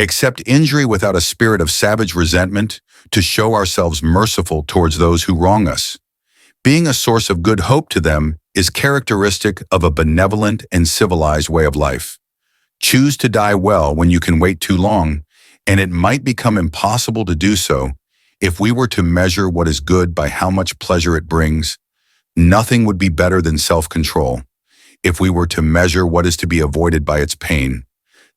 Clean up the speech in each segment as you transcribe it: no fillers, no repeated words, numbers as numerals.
accept injury without a spirit of savage resentment, to show ourselves merciful towards those who wrong us. Being a source of good hope to them is characteristic of a benevolent and civilized way of life. Choose to die well when you can wait too long, and it might become impossible to do so if we were to measure what is good by how much pleasure it brings. Nothing would be better than self-control. If we were to measure what is to be avoided by its pain,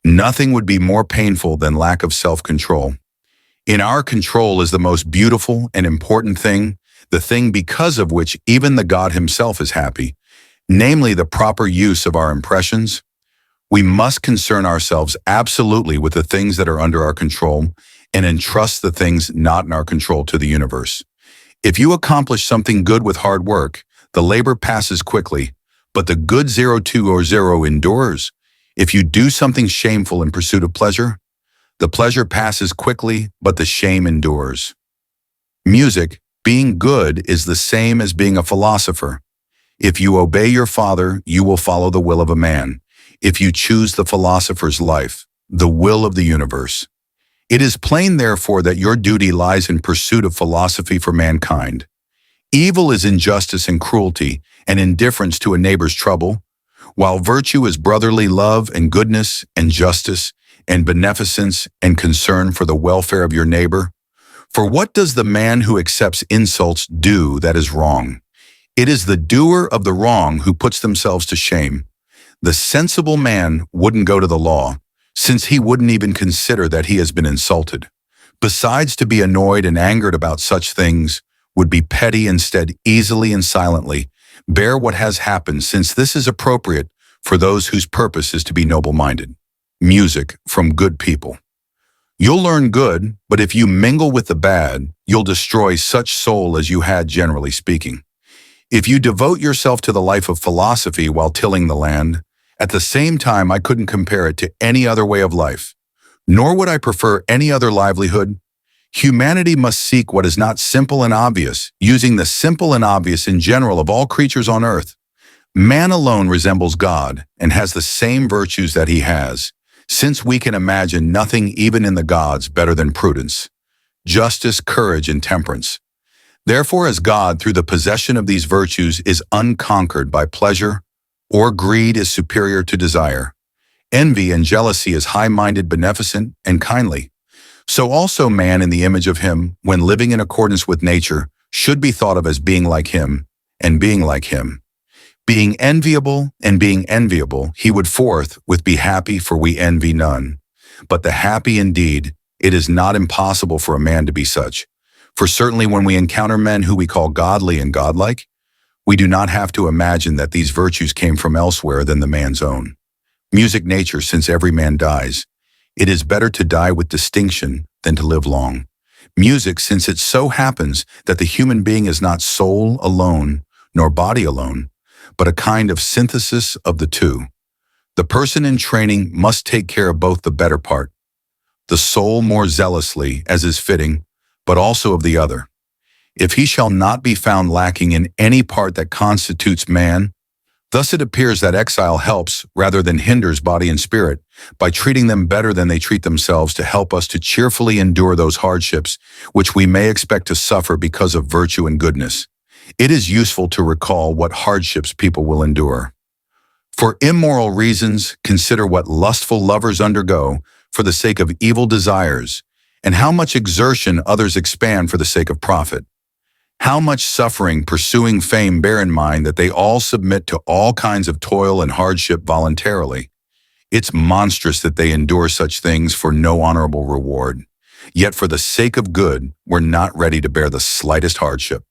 nothing would be more painful than lack of self-control. In our control is the most beautiful and important thing, the thing because of which even the God himself is happy, namely the proper use of our impressions. We must concern ourselves absolutely with the things that are under our control and entrust the things not in our control to the universe. If you accomplish something good with hard work, the labor passes quickly, but the good 0 endures. If you do something shameful in pursuit of pleasure, the pleasure passes quickly, but the shame endures. Music, being good, is the same as being a philosopher. If you obey your father, you will follow the will of a man. If you choose the philosopher's life, the will of the universe. It is plain, therefore, that your duty lies in pursuit of philosophy for mankind. Evil is injustice and cruelty and indifference to a neighbor's trouble, while virtue is brotherly love and goodness and justice and beneficence and concern for the welfare of your neighbor. For what does the man who accepts insults do that is wrong? It is the doer of the wrong who puts themselves to shame. The sensible man wouldn't go to the law, since he wouldn't even consider that he has been insulted. Besides, to be annoyed and angered about such things would be petty. Instead, easily and silently bear what has happened, since this is appropriate for those whose purpose is to be noble-minded. Music from good people. You'll learn good, but if you mingle with the bad, you'll destroy such soul as you had, generally speaking. If you devote yourself to the life of philosophy while tilling the land, at the same time I couldn't compare it to any other way of life, nor would I prefer any other livelihood. Humanity must seek what is not simple and obvious, using the simple and obvious in general of all creatures on earth. Man alone resembles God and has the same virtues that he has, since we can imagine nothing even in the gods better than prudence, justice, courage, and temperance. Therefore, as God, through the possession of these virtues, is unconquered by pleasure, or greed is superior to desire, envy and jealousy is high-minded, beneficent, and kindly, so also man in the image of him, when living in accordance with nature, should be thought of as being like him, and being like him. Being enviable and being enviable, he would forthwith be happy, for we envy none. But the happy indeed, it is not impossible for a man to be such. For certainly when we encounter men who we call godly and godlike, we do not have to imagine that these virtues came from elsewhere than the man's own. Music nature, since every man dies, it is better to die with distinction than to live long. Music, since it so happens that the human being is not soul alone, nor body alone, but a kind of synthesis of the two. The person in training must take care of both the better part, the soul more zealously, as is fitting, but also of the other. If he shall not be found lacking in any part that constitutes man, thus it appears that exile helps rather than hinders body and spirit, by treating them better than they treat themselves, to help us to cheerfully endure those hardships which we may expect to suffer because of virtue and goodness. It is useful to recall what hardships people will endure. For immoral reasons, consider what lustful lovers undergo for the sake of evil desires, and how much exertion others expend for the sake of profit. How much suffering pursuing fame. Bear in mind that they all submit to all kinds of toil and hardship voluntarily. It's monstrous that they endure such things for no honorable reward. Yet for the sake of good, we're not ready to bear the slightest hardship.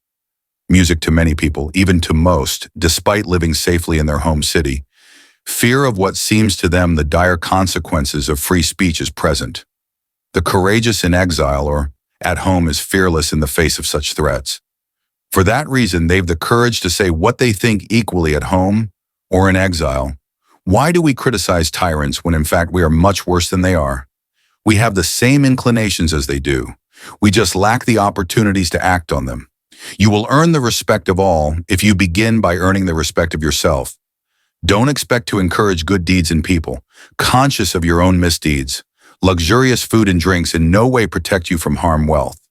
Music to many people, even to most, despite living safely in their home city, fear of what seems to them the dire consequences of free speech is present. The courageous in exile or at home is fearless in the face of such threats. For that reason, they've the courage to say what they think equally at home or in exile. Why do we criticize tyrants when in fact we are much worse than they are? We have the same inclinations as they do. We just lack the opportunities to act on them. You will earn the respect of all if you begin by earning the respect of yourself. Don't expect to encourage good deeds in people, conscious of your own misdeeds. Luxurious food and drinks in no way protect you from harm wealth.